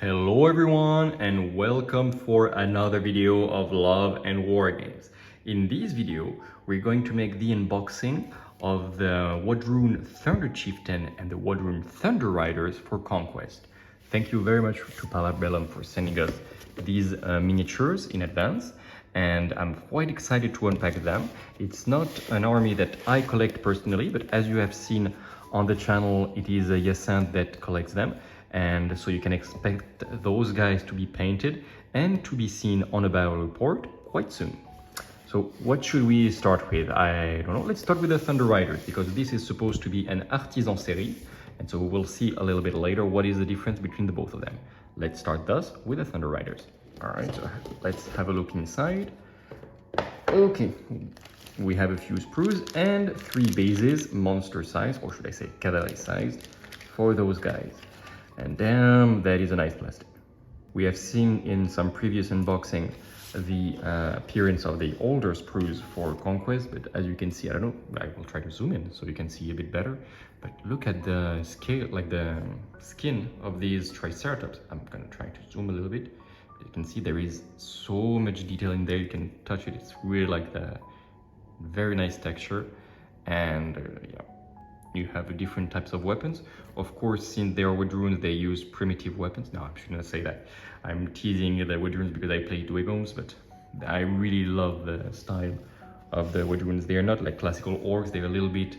Hello everyone and welcome for another video of Love and Wargames. In this video, we're going to make the unboxing of the Wadroon Thunder Chieftain and the Wadroon Thunder Riders for Conquest. Thank you very much to Palabellum for sending us these miniatures in advance, and I'm quite excited to unpack them. It's not an army that I collect personally, but as you have seen on the channel, it is Yacinthe that collects them. And so you can expect those guys to be painted and to be seen on a battle report quite soon. So what should we start with? I don't know. Let's start with the Thunder Riders, because this is supposed to be an artisan series. And so we'll see a little bit later what is the difference between the both of them. Let's start thus with the Thunder Riders. All right, so let's have a look inside. Okay, we have a few sprues and 3 bases, monster size, or should I say cavalry sized, for those guys. And damn, that is a nice plastic. We have seen in some previous unboxing the appearance of the older sprues for Conquest, but as you can see, I don't know, I will try to zoom in so you can see a bit better. But look at the scale, like the skin of these Triceratops. I'm gonna try to zoom a little bit. You can see there is so much detail in there, you can touch it. It's really like the very nice texture. And yeah, you have different types of weapons. Of course, since they are Wadroons, they use primitive weapons. No, I shouldn't say that. I'm teasing the Wadroons because I play Dwegoms, but I really love the style of the Wadroons. They are not like classical orcs. They're a little bit,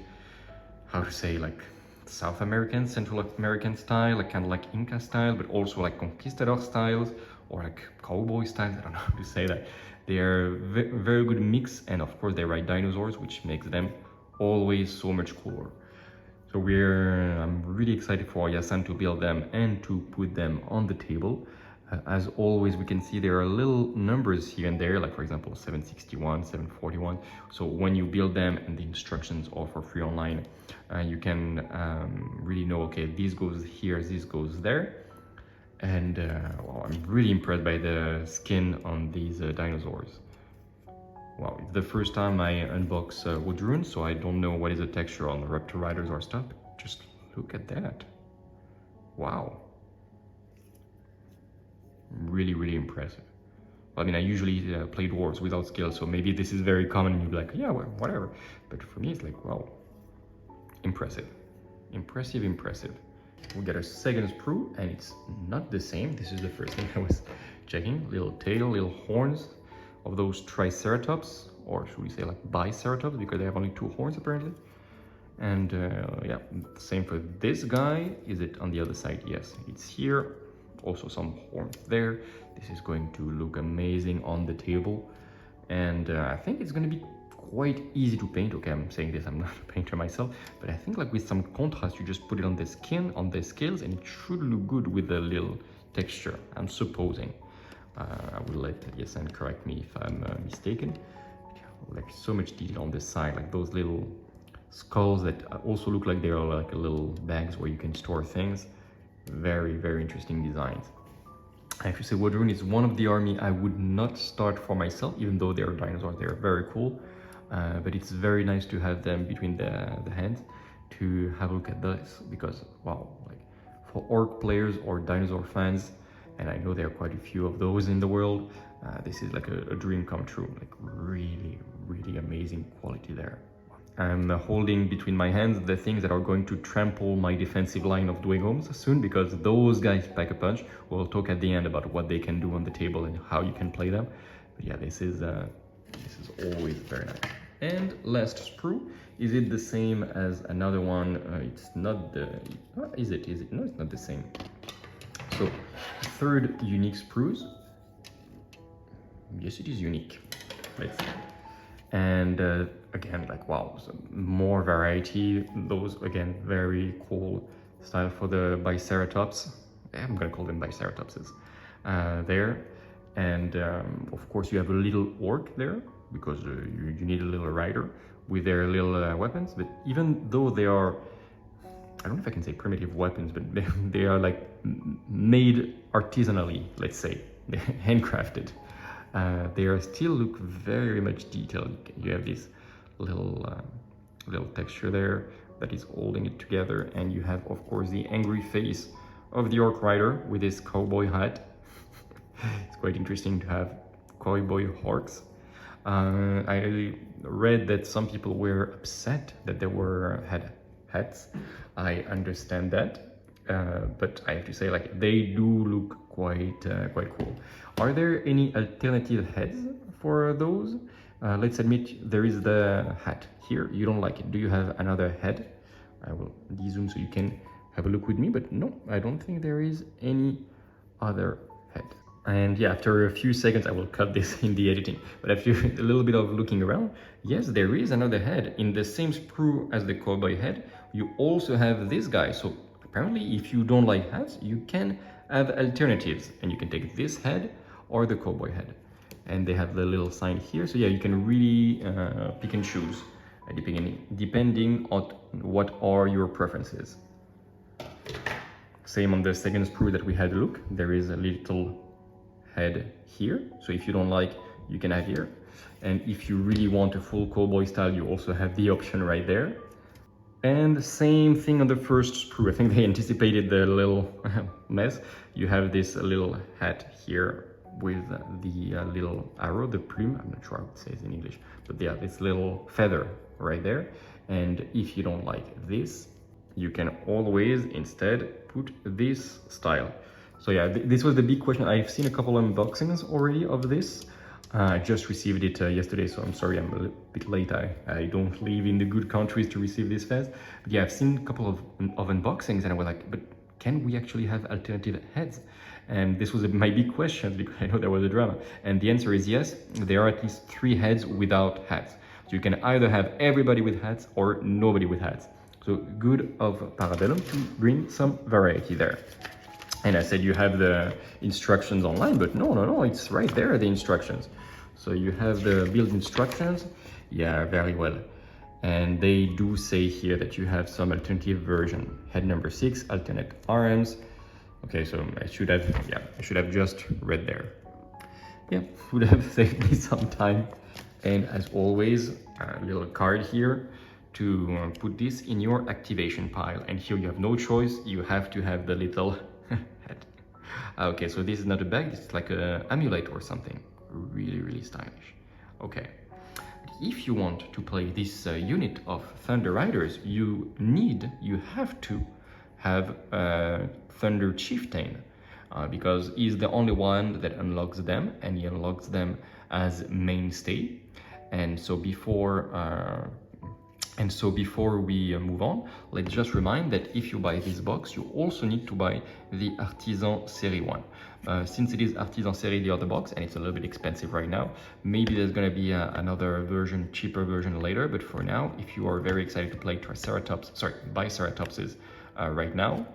how to say, like South American, Central American style, like kind of like Inca style, but also like conquistador styles or like cowboy styles. I don't know how to say that. They are very good mix, and of course they ride dinosaurs, which makes them always so much cooler. So I'm really excited for Yacinthe to build them and to put them on the table. As always, we can see there are little numbers here and there, like for example 761, 741. So when you build them and the instructions are for free online, you can really know, okay, this goes here, this goes there. And well, I'm really impressed by the skin on these dinosaurs. Wow, it's the first time I unbox Wadroon, so I don't know what is the texture on the Raptor Riders or stuff. Just look at that. Wow. Really, really impressive. I mean, I usually play dwarves without skill, so maybe this is very common and you'd be like, yeah, well, whatever. But for me, it's like, wow. Impressive. Impressive, impressive. We get a second sprue, and it's not the same. This is the first thing I was checking. Little tail, little horns of those Triceratops, or should we say like Biceratops, because they have only 2 horns apparently. And yeah, same for this guy. Is it on the other side? Yes, it's here. Also some horns there. This is going to look amazing on the table. And I think it's going to be quite easy to paint. Okay, I'm saying this, I'm not a painter myself, but I think like with some contrast, you just put it on the skin, on the scales, and it should look good with a little texture, I'm supposing. I will let Yacinthe correct me if I'm mistaken. Like so much detail on the side, like those little skulls that also look like they are like a little bags where you can store things. Very, very interesting designs. I have to say, Wadroon is one of the army I would not start for myself, even though they are dinosaurs. They are very cool, but it's very nice to have them between the hands to have a look at this, because wow, like for orc players or dinosaur fans, and I know there are quite a few of those in the world, this is like a dream come true. Like really, really amazing quality there. I'm holding between my hands the things that are going to trample my defensive line of Dwegoms soon, because those guys pack a punch. We'll talk at the end about what they can do on the table and how you can play them. But yeah, this is always very nice. And last sprue, is it the same as another one? It's not the, is it? No, it's not the same. So, third unique sprues. Yes, it is unique. Let's see. And again, like wow, so more variety. Those again, very cool style for the Biceratops. I'm gonna call them Biceratopses. There, and of course you have a little orc there, because you need a little rider with their little weapons. But even though they are, I don't know if I can say primitive weapons, but they are like made artisanally, let's say, handcrafted. They are still look very much detailed. You have this little texture there that is holding it together, and you have of course the angry face of the Orc Rider with his cowboy hat. It's quite interesting to have cowboy orcs. I read that some people were upset that they had hats. I understand that, but I have to say, like, they do look quite cool. Are there any alternative heads for those? Let's admit there is the hat here. You don't like it. Do you have another head? I will de-zoom so you can have a look with me, but no, I don't think there is any other head. And yeah, after a few seconds, I will cut this in the editing. But after a little bit of looking around, yes, there is another head. In the same sprue as the cowboy head, you also have this guy. So apparently, if you don't like hats, you can have alternatives. And you can take this head or the cowboy head. And they have the little sign here. So yeah, you can really pick and choose, depending on what are your preferences. Same on the second sprue that we had a look. There is a little head here, so if you don't like, you can have here. And if you really want a full cowboy style, you also have the option right there. And the same thing on the first sprue. I think they anticipated the little mess. You have this little hat here with the little arrow, the plume. I'm not sure how it says in English, but yeah, this little feather right there. And if you don't like this, you can always instead put this style. So yeah, this was the big question. I've seen a couple unboxings already of this. I just received it yesterday, so I'm sorry I'm a little bit late. I don't live in the good countries to receive this fast. But yeah, I've seen a couple of unboxings and I was like, but can we actually have alternative heads? And this was my big question because I know there was a drama. And the answer is yes, there are at least 3 heads without hats. So you can either have everybody with hats or nobody with hats. So good of Parabellum to bring some variety there. And I said you have the instructions online, but no, it's right there, the instructions. So you have the build instructions. Yeah, very well. And they do say here that you have some alternative version. Head number 6, alternate arms. Okay, so I should have just read there. Yeah, would have saved me some time. And as always, a little card here to put this in your activation pile. And here you have no choice, you have to have the little head. Okay, so this is not a bag, it's like an amulet or something. Really stylish. Okay, if you want to play this unit of Thunder Riders, you have to have Thunder Chieftain, because he's the only one that unlocks them, and he unlocks them as mainstay. And so before we move on, let's just remind that if you buy this box, you also need to buy the Artisan Series 1. Since it is Artisan Series, the other box, and it's a little bit expensive right now, maybe there's going to be another version, cheaper version later, but for now, if you are very excited to play Triceratopses right now,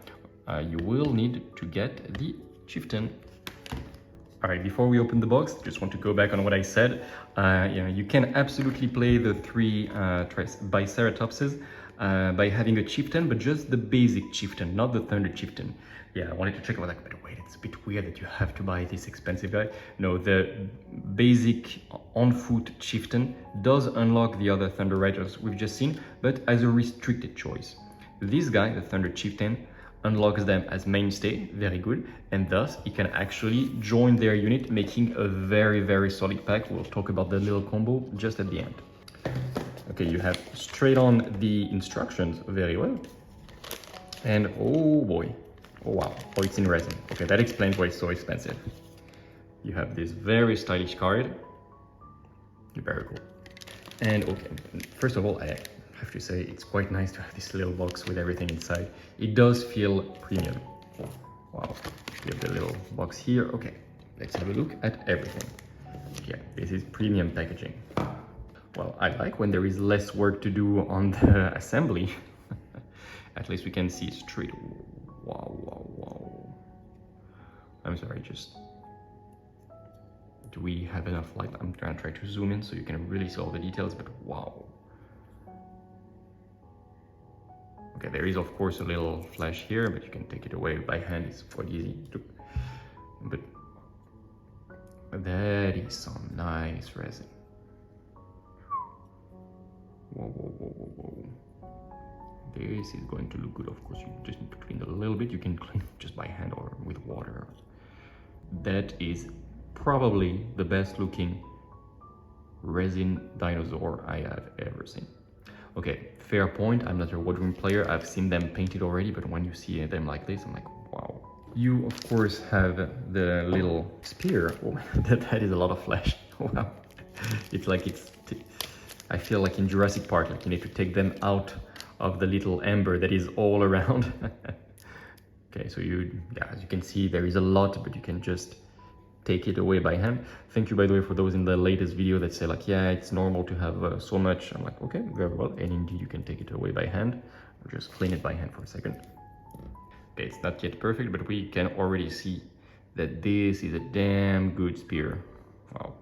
you will need to get the Chieftain. All right, before we open the box, just want to go back on what I said. You can absolutely play the 3 Triceratopses by having a Chieftain, but just the basic Chieftain, not the Thunder Chieftain. Yeah, I wanted to check. I was like, but wait, it's a bit weird that you have to buy this expensive guy. No, the basic on-foot Chieftain does unlock the other Thunder Riders we've just seen, but as a restricted choice. This guy, the Thunder Chieftain, unlocks them as mainstay, very good, and thus he can actually join their unit, making a very solid pack. We'll talk about the little combo just at the end. Okay, you have straight on the instructions, very well. And oh boy, oh wow, oh, it's in resin. Okay, that explains why it's so expensive. You have this very stylish card, very cool. And okay, first of all, I have to say it's quite nice to have this little box with everything inside. It does feel premium. Oh, wow, you have the little box here. Okay, let's have a look at everything. Yeah, this is premium packaging. Well, I like when there is less work to do on the assembly. At least we can see straight. Wow. I'm sorry, just... Do we have enough light? I'm gonna try to zoom in so you can really see all the details, but wow. Okay, there is of course a little flash here, but you can take it away by hand. It's quite easy to... But that is some nice resin. Whoa. This is going to look good. Of course, you just need to clean a little bit. You can clean just by hand or with water. That is probably the best looking resin dinosaur I have ever seen. Okay, fair point. I'm not a Wardroom player. I've seen them painted already, but when you see them like this, I'm like, wow. You, of course, have the little spear. Oh, that is a lot of flesh. Wow. It's like I feel like in Jurassic Park, like you need to take them out of the little ember that is all around. Okay, so as you can see, there is a lot, but you can just take it away by hand. Thank you, by the way, for those in the latest video that say like, yeah, it's normal to have so much. I'm like, okay, very well. And indeed, you can take it away by hand or just clean it by hand for a second. Okay, it's not yet perfect, but we can already see that this is a damn good spear. Wow.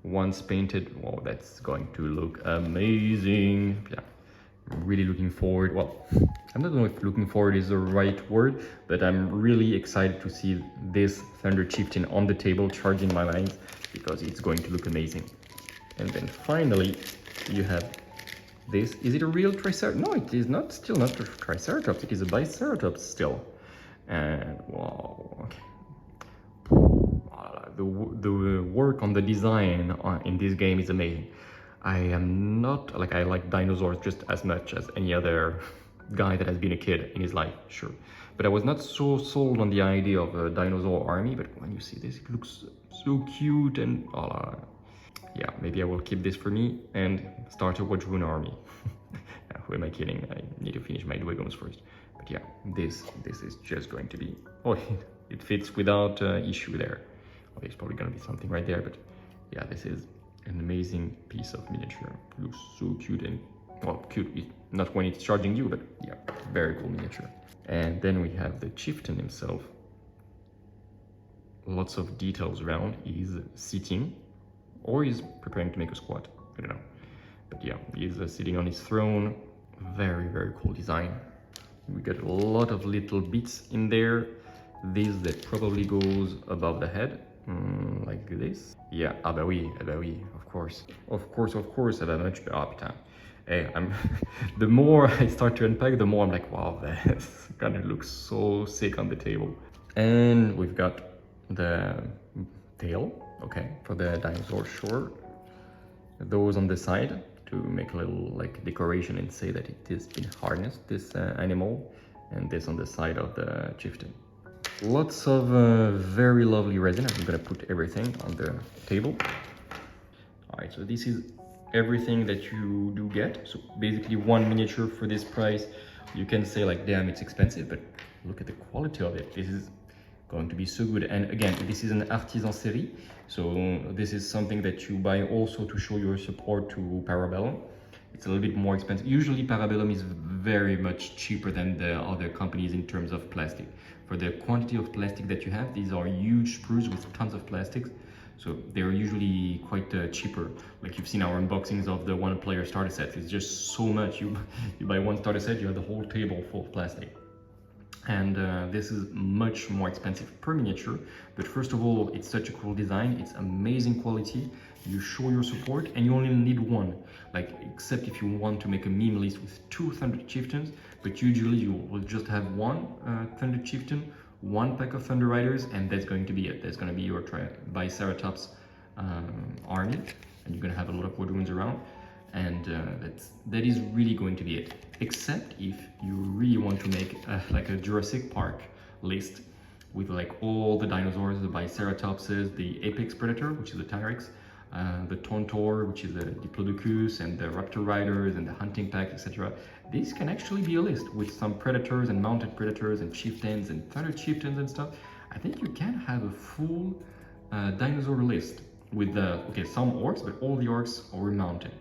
Once painted, wow, that's going to look amazing. Yeah, I'm really looking forward. Well, I don't know if looking forward is the right word, but I'm really excited to see this Thunder Chieftain on the table charging my lines, because it's going to look amazing. And then finally, you have this. Is it a real Triceratops? No, it is not. Still not a Triceratops. It is a Biceratops still. And wow, okay. The work on the design in this game is amazing. I am not like, I like dinosaurs just as much as any other guy that has been a kid in his life, sure. But I was not so sold on the idea of a dinosaur army, but when you see this, it looks so cute and yeah, maybe I will keep this for me and start a Wardroom army. Who am I kidding? I need to finish my Dwagons first. But yeah, this is just going to be, oh, it fits without issue there. Oh, there's probably gonna be something right there, but yeah, this is an amazing piece of miniature. It looks so cute and, well, cute, not when it's charging you, but yeah, very cool miniature. And then we have the chieftain himself. Lots of details around. He's sitting, or he's preparing to make a squat, I don't know. But yeah, he's sitting on his throne. Very, very cool design. We got a lot of little bits in there. This that probably goes above the head. Like this. Yeah, ah bah oui, of course. Of course, ah bah much, ah putain. Hey, the more I start to unpack, the more I'm like, wow, that's gonna look so sick on the table. And we've got the tail, okay, for the dinosaur, sure. Those on the side to make a little like decoration and say that it has been harnessed, this animal, and this on the side of the chieftain. Lots of very lovely resin. I'm gonna put everything on the table. All right, so this is everything that you do get. So basically one miniature for this price. You can say like, damn, it's expensive, but look at the quality of it. This is going to be so good. And again, this is an artisan série. So this is something that you buy also to show your support to Parabellum. It's a little bit more expensive. Usually Parabellum is very much cheaper than the other companies in terms of plastic. For the quantity of plastic that you have, these are huge sprues with tons of plastics. So they're usually quite cheaper. Like you've seen our unboxings of the one player starter sets. It's just so much. You buy one starter set, you have the whole table full of plastic. And this is much more expensive per miniature. But first of all, it's such a cool design. It's amazing quality. You show your support and you only need one. Like, except if you want to make a meme list with 2 Thunder Chieftains, but usually you will just have one Thunder Chieftain, one pack of Thunder Riders, and that's going to be it. That's going to be your Biceratops army, and you're going to have a lot of Wardrooms around. And that is really going to be it. Except if you really want to make like a Jurassic Park list with like all the dinosaurs, the Biceratopses, the Apex Predator, which is the T-Rex, the Tontor, which is the Diplodocus, and the Raptor Riders, and the Hunting Pack, etc. This can actually be a list with some Predators and Mounted Predators and Chieftains and Thunder Chieftains and stuff. I think you can have a full dinosaur list with okay, some orcs, but all the orcs are mounted.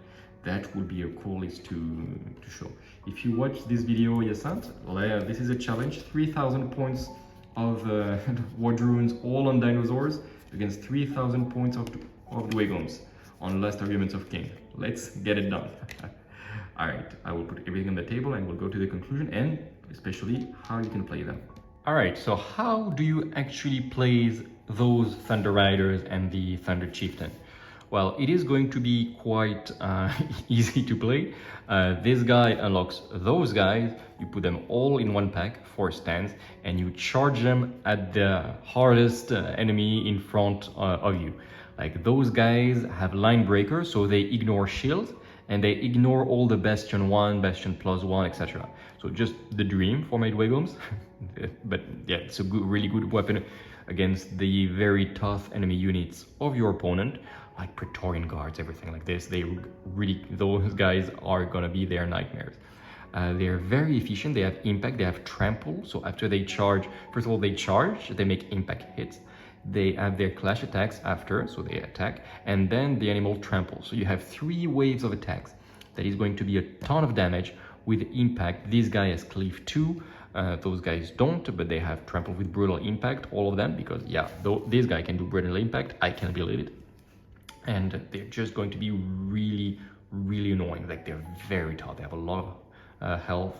That would be a cool list to show. If you watch this video, Yasant, this is a challenge. 3,000 points of Wardrooms all on dinosaurs against 3,000 points of Dwagons on Last Arguments of King. Let's get it done. All right, I will put everything on the table and we'll go to the conclusion and especially how you can play them. All right, so how do you actually play those Thunder Riders and the Thunder Chieftain? Well, it is going to be quite easy to play. This guy unlocks those guys. You put them all in one pack, 4 stands, and you charge them at the hardest enemy in front of you. Like those guys have line breakers, so they ignore shields and they ignore all the Bastion 1, Bastion +1, etc. So just the dream for my Dwagons. But yeah, it's a really good weapon against the very tough enemy units of your opponent, like Praetorian Guards, everything like this. Those guys are gonna be their nightmares. They're very efficient, they have impact, they have trample. So after they charge, first of all, they charge, they make impact hits. They have their clash attacks after, so they attack, and then the animal tramples. So you have 3 waves of attacks. That is going to be a ton of damage with impact. This guy has cleave 2, those guys don't, but they have trample with brutal impact, all of them, because yeah, though this guy can do brutal impact, I can believe it. And they're just going to be really, really annoying. Like they're very tough, they have a lot of health.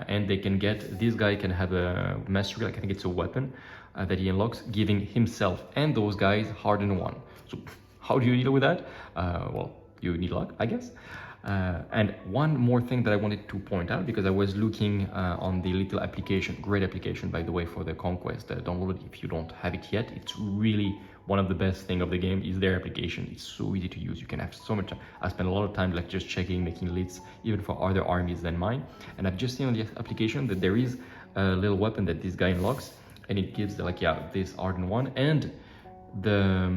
And they can get, this guy can have a mastery, like I think it's a weapon that he unlocks, giving himself and those guys harden 1. So how do you deal with that? Well, you need luck, I guess. And one more thing that I wanted to point out, because I was looking on the little application, great application by the way, for the Conquest. Download it if you don't have it yet. It's really one of the best thing of the game is their application. It's so easy to use. You can have so much time. I spend a lot of time like just checking, making lists, even for other armies than mine. And I've just seen on the application that there is a little weapon that this guy unlocks, and it gives like, yeah, this Arden 1, and the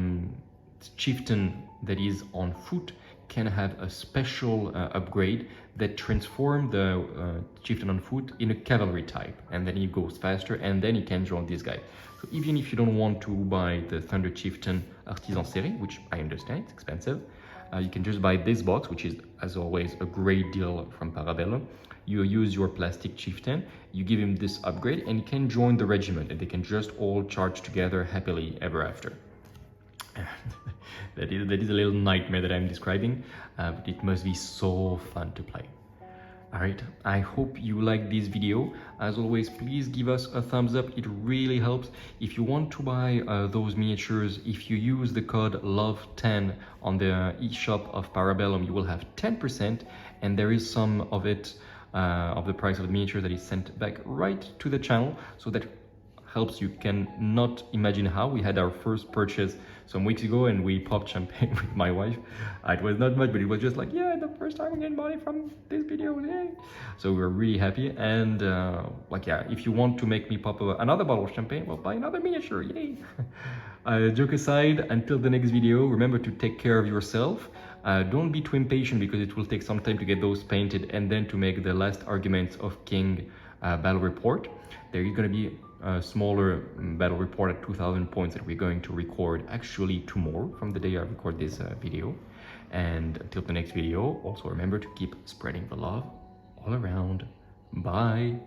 chieftain that is on foot can have a special upgrade that transforms the chieftain on foot in a cavalry type, and then he goes faster, and then he can join this guy. So even if you don't want to buy the Thunder Chieftain Artisan Series, which I understand it's expensive, you can just buy this box, which is as always a great deal from Parabellum. You use your plastic chieftain, you give him this upgrade, and he can join the regiment, and they can just all charge together happily ever after. That is a little nightmare that I'm describing, but it must be so fun to play. Alright, I hope you like this video. As always, please give us a thumbs up, it really helps. If you want to buy those miniatures, if you use the code LOVE10 on the eShop of Parabellum, you will have 10%, and there is some of it, of the price of the miniature that is sent back right to the channel, so that helps. You can not imagine how. We had our first purchase some weeks ago and we popped champagne with my wife. It was not much, but it was just like, yeah, the first time we get money from this video, yay. So we were really happy. And like, yeah, if you want to make me pop another bottle of champagne, well, buy another miniature, yay. Joke aside, until the next video, remember to take care of yourself. Don't be too impatient, because it will take some time to get those painted and then to make the last arguments of King battle report. There is going to be a smaller battle report at 2,000 points that we're going to record actually tomorrow from the day I record this video. And until the next video, also remember to keep spreading the love all around. Bye.